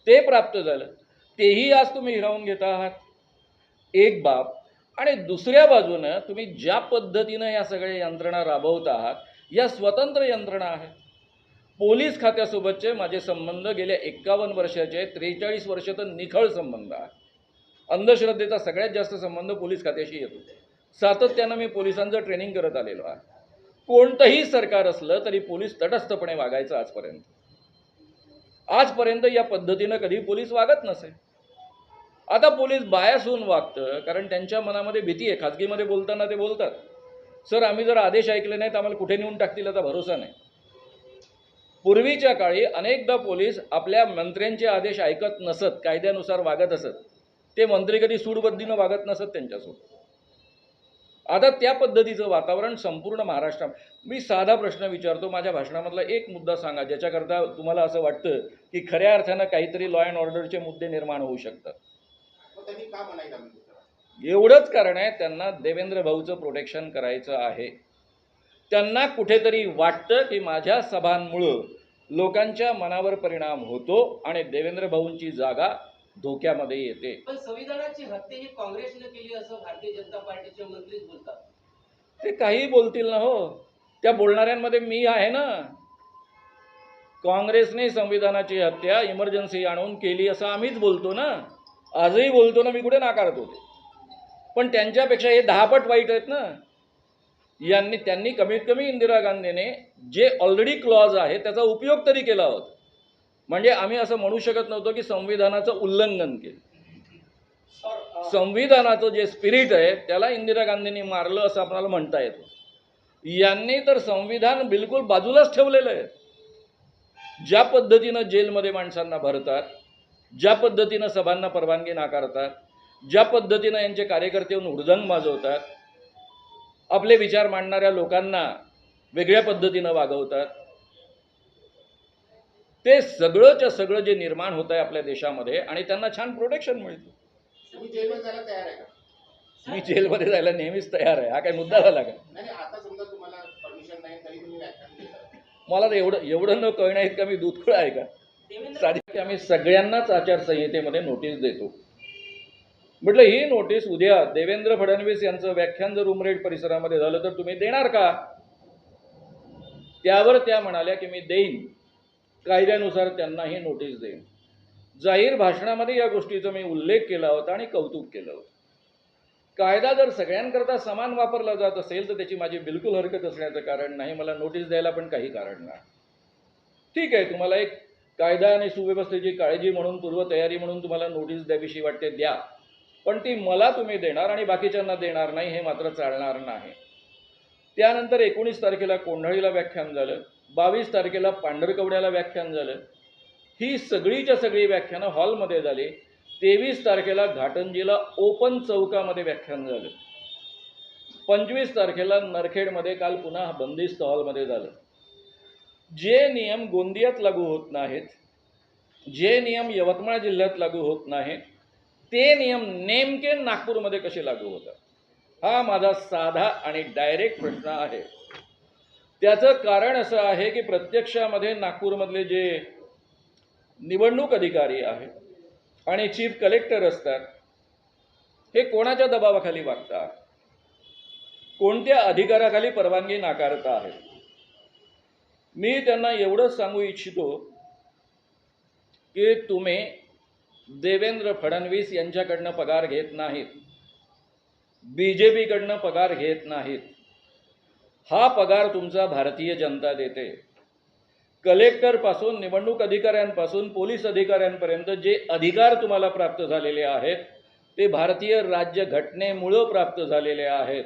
ते प्राप्त झालं, तेही आज तुम्ही हिरावून घेत आहात. एक बाब. आणि दुसऱ्या बाजूनं तुम्ही ज्या पद्धतीनं या सगळ्या यंत्रणा राबवत आहात, या स्वतंत्र यंत्रणा आहेत. पोलीस खात्यासोबतचे माझे संबंध गेल्या 51 वर्षाचे 43 वर्ष तर निखळ संबंध आहे. अंधश्रद्धेचा सगळ्यात जास्त संबंध पोलीस खात्याशी येतो. सातत्यानं मी पोलिसांचं ट्रेनिंग करत आलेलो आहे. कोणतंही सरकार असलं तरी पोलीस तटस्थपणे वागायचं आजपर्यंत या पद्धतीनं कधी पोलीस वागत नसे. आता पोलीस बायास होऊन वागतं कारण त्यांच्या मनामध्ये भीती आहे. खाजगीमध्ये बोलताना ते बोलतात, सर आम्ही जर आदेश ऐकले नाही तर आम्हाला कुठे नेऊन टाकतील याचा भरोसा नाही. पूर्वीच्या काळी अनेकदा पोलीस आपल्या मंत्र्यांचे आदेश ऐकत नसत, कायद्यानुसार वागत असत. ते मंत्री कधी सूडबुद्धीनं वागत नसत त्यांच्यासोबत. आता त्या पद्धतीचं वातावरण संपूर्ण महाराष्ट्रात. मी साधा प्रश्न विचारतो, माझ्या भाषणामधला एक मुद्दा सांगा ज्याच्याकरता तुम्हाला असं वाटतं की खऱ्या अर्थानं काहीतरी लॉ अँड ऑर्डरचे मुद्दे निर्माण होऊ शकतात.
मग त्यांनी का मनाई घालून घेतलं?
एवढंच कारण आहे, त्यांना देवेंद्र भाऊचं प्रोटेक्शन करायचं आहे. त्यांना कुठेतरी वाटतं की माझ्या सभांमुळं लोकांच्या मनावर परिणाम होतो आणि देवेंद्र भाऊंची जागा धोक्यामध्ये येते.
पण संविधानाची हत्या ही काँग्रेसने केली असं भारतीय जनता पार्टीचे मंत्रीच बोलतात.
ते काही बोलतील ना हो, त्या बोलणाऱ्यांमध्ये मी आहे ना. काँग्रेसने संविधानाची हत्या इमर्जन्सी आणून केली असं आम्हीच बोलतो ना, आजही बोलतो ना, मी कुठे नाकारतो ते. पण त्यांच्यापेक्षा हे 10 पट वाईट आहेत ना. त्यांनी कमीत कमी इंदिरा गांधीने जे ऑलरेडी क्लॉज आहे त्याचा उपयोग तरी केला होता. म्हणजे आम्ही असं म्हणू शकत नव्हतो की संविधानाचं उल्लंघन केलं. संविधानाचं जे स्पिरिट आहे त्याला इंदिरा गांधींनी मारलं असं आपल्याला म्हणता येतं. यांनी तर संविधान बिलकुल बाजूलाच ठेवलेलं आहे. ज्या पद्धतीनं जेलमध्ये माणसांना भरतात, ज्या पद्धतीनं सभांना परवानगी नाकारतात, ज्या पद्धतीनं यांचे कार्यकर्ते येऊन हुडदंग वाजवतात, आपले विचार मांडणाऱ्या लोकांना वेगळ्या पद्धतीनं वागवतात, ते सगळंच्या सगळं जे निर्माण होत आहे आपल्या देशामध्ये आणि त्यांना छान प्रोटेक्शन मिळतं.
तुम्ही जेलमध्ये जायला तयार आहे का?
मी जेलमध्ये जायला नेहमीच तयार आहे. हा काय मुद्दा झाला का?
नाही आता समजा तुम्हाला परमिशन नाही तरी तुम्ही व्याख्यान देता.
मला तर एवढं न कळणं आहेत का मी दूधखळ आहे का? साधी आम्ही सगळ्यांनाच आचारसंहितेमध्ये नोटीस देतो. म्हटलं ही नोटीस उद्या देवेंद्र फडणवीस यांचं व्याख्यान जर उमरेड परिसरामध्ये झालं तर तुम्ही देणार का? त्यावर त्या म्हणाल्या की मी देईन, कायद्यानुसार त्यांना ही नोटीस देईन. जाहीर भाषणामध्ये या गोष्टीचा मी उल्लेख केला होता आणि कौतुक केलं होतं. कायदा जर सगळ्यांकरता समान वापरला जात असेल तर त्याची माझी बिलकुल हरकत असण्याचं कारण नाही. मला नोटीस द्यायला पण काही कारण नाही. ठीक आहे, तुम्हाला एक कायदा आणि सुव्यवस्थेची काळजी म्हणून, पूर्वतयारी म्हणून तुम्हाला नोटीस द्यावीशी वाटते द्या, पण ती मला तुम्ही देणार आणि बाकीच्यांना देणार नाही हे मात्र चालणार नाही. त्यानंतर 19 तारखेला कोंढाळीला व्याख्यान झालं, 22 तारखेला पांढरकवड्याला व्याख्यान झालं. ही सगळीच्या सगळी व्याख्यानं हॉलमध्ये झाली. 23 तारखेला घाटंजीला ओपन चौकामध्ये व्याख्यान झालं. 25 तारखेला नरखेडमध्ये काल पुन्हा बंदिस्त हॉलमध्ये झालं. जे नियम गोंदियात लागू होत नाहीत, जे नियम यवतमाळ जिल्ह्यात लागू होत नाहीत, ते नियम नेमके नागपूरमध्ये कसे लागू होतात, हा माझा साधा आणि डायरेक्ट प्रश्न आहे. त्याचं कारण असं आहे की प्रत्यक्षामध्ये नागपूरमधले जे निवडणूक अधिकारी आहेत आणि चीफ कलेक्टर असतात हे कोणाच्या दबावाखाली वागतात, कोणत्या अधिकाराखाली परवानगी नाकारत आहेत. मी त्यांना एवढंच सांगू इच्छितो की तुम्ही देवेंद्र फडणवीस यांच्याकडनं पगार घेत नाहीत, BJP कडनं पगार घेत नाहीत. हा पगार तुमचा भारतीय जनता देते. कलेक्टरपासून निवडणूक अधिकाऱ्यांपासून पोलीस अधिकाऱ्यांपर्यंत जे अधिकार तुम्हाला प्राप्त झालेले आहेत ते भारतीय राज्यघटनेमुळं प्राप्त झालेले आहेत.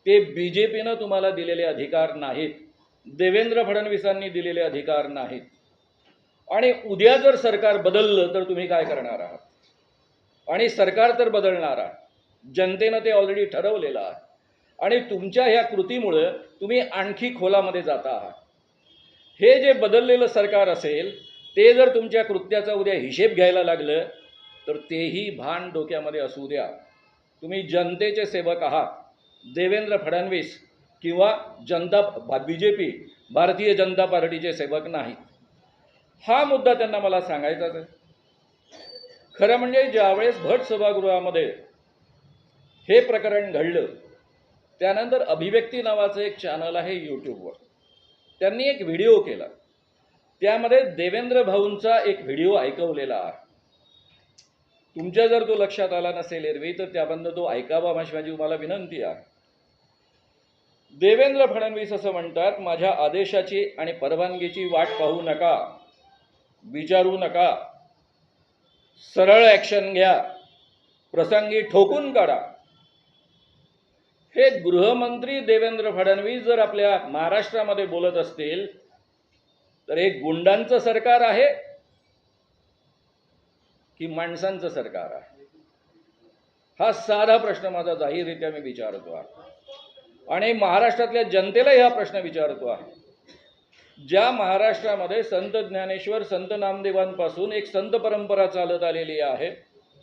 ते BJPनं तुम्हाला दिलेले अधिकार नाहीत, देवेंद्र फडणवीसांनी दिलेले अधिकार नाहीत. आणि उद्या जर सरकार बदललं तर तुम्ही काय करणार आहात? आणि सरकार तर बदलणार आहे, जनतेनं ते ऑलरेडी ठरवलेलं आहे. आणि तुमच्या ह्या कृतीमुळं तुम्ही आणखी खोलामध्ये जाता आहात. हे जे बदललेलं सरकार असेल ते जर तुमच्या कृत्याचा उद्या हिशेब घ्यायला लागलं तर तेही भान डोक्यामध्ये असू द्या. तुम्ही जनतेचे सेवक आहात, देवेंद्र फडणवीस किंवा BJP भारतीय जनता पार्टीचे सेवक नाहीत. हा मुद्दा त्यांना मला सांगायचाच आहे. खरं म्हणजे ज्यावेळेस भट सभागृहामध्ये हे प्रकरण घडलं त्यानंतर अभिव्यक्ती नावाचं एक चॅनल आहे यूट्यूबवर, त्यांनी एक व्हिडिओ केला. त्यामध्ये देवेंद्र भाऊंचा एक व्हिडिओ ऐकवलेला आहे. तुमच्या जर तो लक्षात आला नसेल एरवी तर त्याबद्दल तो ऐकावा अशी माझी तुम्हाला विनंती आहे. देवेंद्र फडणवीस असं म्हणतात, माझ्या आदेशाची आणि परवानगीची वाट पाहू नका, विचारू नका, सरळ ॲक्शन घ्या, प्रसंगी ठोकून काढा. हे गृहमंत्री देवेंद्र फडणवीस जर आपल्या महाराष्ट्रामध्ये बोलत असतील तर हे गुंडांचं सरकार आहे की माणसांचं सरकार आहे? हा साधा प्रश्न माझा जाहीररित्या मी विचारतो आहे आणि महाराष्ट्रातल्या जनतेलाही हा प्रश्न विचारतो आहे. ज्या महाराष्ट्रामध्ये संत ज्ञानेश्वर, संत नामदेवांपासून एक संत परंपरा चालत आलेली आहे,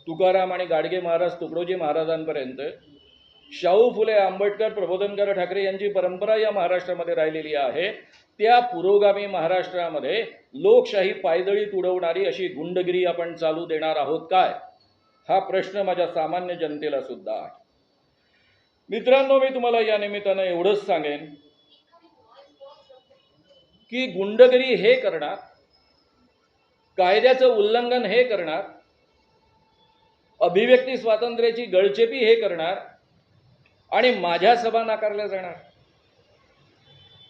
तुकाराम आणि गाडगे महाराज, तुकडोजी महाराजांपर्यंत, शाहू फुले, आंबेडकर, प्रबोधनकार ठाकरे यांची परंपरा या महाराष्ट्रामध्ये राहिलेली आहे, त्या पुरोगामी महाराष्ट्रामध्ये लोकशाही पायदळी उडवणारी अशी गुंडगिरी आपण चालू देणार आहोत काय? हा प्रश्न माझ्या सामान्य जनतेला सुद्धा आहे. मित्रांनो, मी तुम्हाला या निमित्तानं एवढंच सांगेन की गुंडगिरी हे करणार, कायद्याचं उल्लंघन हे करणार, अभिव्यक्ती स्वातंत्र्याची गळचेपी हे करणार आणि माझ्या सभा नाकारल्या जाणार.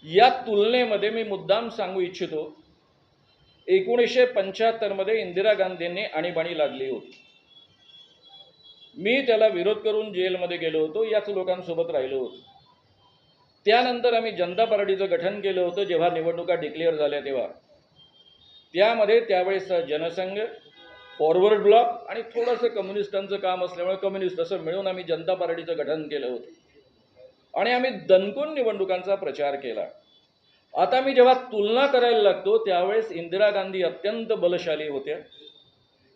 या तुलनेमध्ये मी मुद्दाम सांगू इच्छितो, 1975 मध्ये इंदिरा गांधींनी आणीबाणी लादली होती. मी त्याला विरोध करून जेलमध्ये गेलो होतो, याच लोकांसोबत राहिलो होतो. त्यानंतर आम्ही जनता पार्टीचं गठन केलं होतं जेव्हा निवडणुका डिक्लेअर झाल्या तेव्हा. त्यामध्ये त्यावेळेस जनसंघ, फॉरवर्ड ब्लॉक आणि थोडंसं कम्युनिस्टांचं काम असल्यामुळे कम्युनिस्ट असं मिळून आम्ही जनता पार्टीचं गठन केलं होतं आणि आम्ही दणकून निवडणुकांचा प्रचार केला. आता मी जेव्हा तुलना करायला लागतो त्यावेळेस इंदिरा गांधी अत्यंत बलशाली होत्या.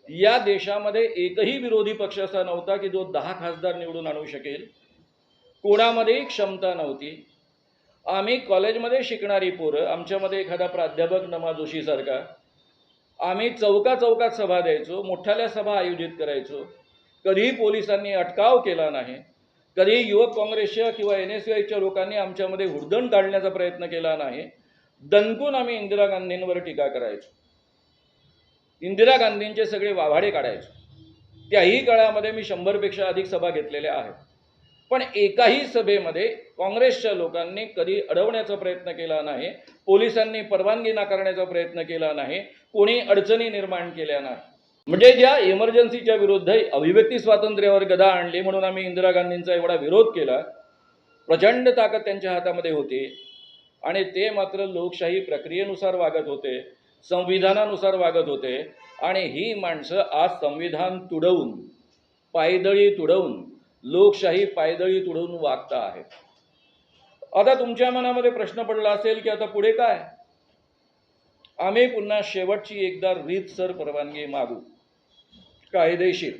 या देशामध्ये एकही विरोधी पक्ष असा नव्हता की जो 10 खासदार निवडून आणू शकेल. कोणामध्येही क्षमता नव्हती. आम्ही कॉलेजमध्ये शिकणारी पोरं, आमच्यामध्ये एखादा प्राध्यापक नमा जोशीसारखा, आम्ही चौकात सभा द्यायचो, मोठ्याल्या सभा आयोजित करायचो. कधीही पोलिसांनी अटकाव केला नाही. कधी युवक काँग्रेसच्या किंवा NSUIच्या लोकांनी आमच्यामध्ये हुडदंड काढण्याचा प्रयत्न केला नाही. दणकून आम्ही इंदिरा गांधींवर टीका करायचो, इंदिरा गांधींचे सगळे वाभाडे काढायचो. त्याही काळामध्ये मी 100पेक्षा अधिक सभा घेतलेल्या आहेत. पण एकाही सभेमध्ये काँग्रेसच्या लोकांनी कधी अडवण्याचा प्रयत्न केला नाही, पोलिसांनी परवानगी नाकारण्याचा प्रयत्न केला नाही, कोणी अडचणी निर्माण केल्या नाही. म्हणजे ज्या इमर्जन्सीच्या विरुद्ध अभिव्यक्ती स्वातंत्र्यावर गदा आणली म्हणून आम्ही इंदिरा गांधींचा एवढा विरोध केला. प्रचंड ताकद त्यांच्या हातामध्ये होती आणि ते मात्र लोकशाही प्रक्रियेनुसार वागत होते, संविधानानुसार वागत होते आणि ही माणसं आज संविधान तुडवून, पायदळी तुडवून, लोकशाही पायदळी तुडवून वागता आहेत. आता तुमच्या मनामध्ये प्रश्न पडला असेल की आता पुढे काय? आम्ही पुन्हा शेवटची एकदा रीतसर परवानगी मागू, कायदेशीर.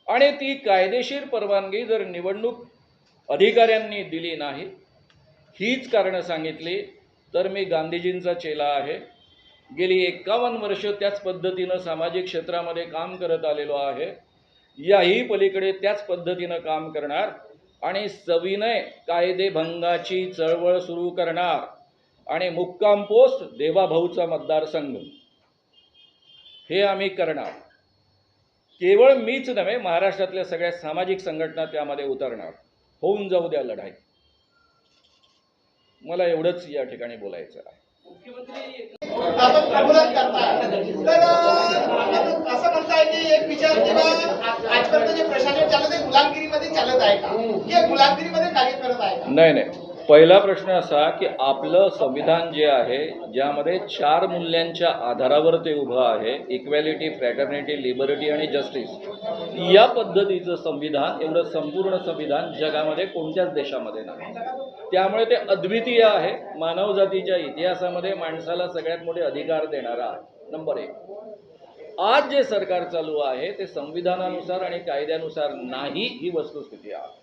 आणि ती कायदेशीर परवानगी जर निवडणूक अधिकाऱ्यांनी दिली नाही, हीच कारणं सांगितली, तर मी गांधीजींचा चेला आहे. गेली 51 वर्ष त्याच पद्धतीनं सामाजिक क्षेत्रामध्ये काम करत आलेलो आहे. याही पलीकडे त्याच पद्धतीनं काम करणार आणि सविनय कायदेभंगाची चळवळ सुरू करणार आणि मुक्काम पोस्ट देवाभाऊचा मतदारसंघ हे आम्ही करणार. केवळ मीच नव्हे, महाराष्ट्रातल्या सगळ्या सामाजिक संघटना त्यामध्ये उतरणार. होऊन जाऊ द्या लढाई. मला एवढंच या ठिकाणी बोलायचं आहे.
मुख्यमंत्री
आपण प्रबोधन करताय तर आपण असं म्हणताय की एक विचार किंवा आजपर्यंत जे प्रशासन चालत आहे गुलामगिरीमध्ये चालत आहे का की गुलामगिरीमध्ये कार्य करत आहे का?
नाही नाही, पहिला प्रश्न असा की आपलं संविधान जे आहे ज्यामध्ये 4 मूल्यांच्या आधारावर ते उभं आहे, इक्वॅलिटी, फ्रॅटर्निटी, लिबर्टी आणि जस्टिस, या पद्धतीचं संविधान, एवढं संपूर्ण संविधान जगामध्ये कोणत्याच देशामध्ये नाही. त्यामुळे ते अद्वितीय आहे, मानवजातीच्या इतिहासामध्ये माणसाला सगळ्यात मोठे अधिकार देणारा आहे. नंबर 1. आज जे सरकार चालू आहे ते संविधानानुसार आणि कायद्यानुसार नाही, ही वस्तुस्थिती आहे.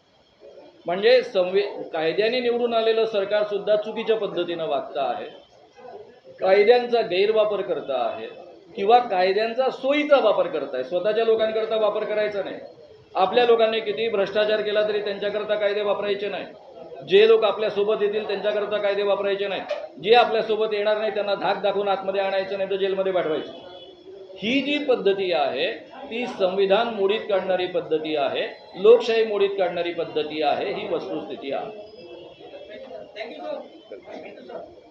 म्हणजे कायद्याने निवडून आलेलं सरकार सुद्धा चुकीच्या पद्धतीनं वागतं आहे, कायद्यांचा गैरवापर करत आहे किंवा कायद्यांचा सोयीचा वापर करत आहे. स्वतःच्या लोकांकरता वापर करायचा नाही. आपल्या लोकांनी किती भ्रष्टाचार केला तरी त्यांच्याकरता कायदे वापरायचे नाही. जे लोक आपल्यासोबत येतील त्यांच्याकरता कायदे वापरायचे नाही. जे आपल्यासोबत येणार नाही त्यांना धाक दाखवून आतमध्ये आणायचं, नाही तर जेलमध्ये पाठवायचं. ही जी पद्धती आहे ती संविधान मोडीत काढणारी पद्धती आहे, लोकशाही मोडीत काढणारी पद्धती आहे, ही वस्तुस्थिती आहे.
Thank you sir.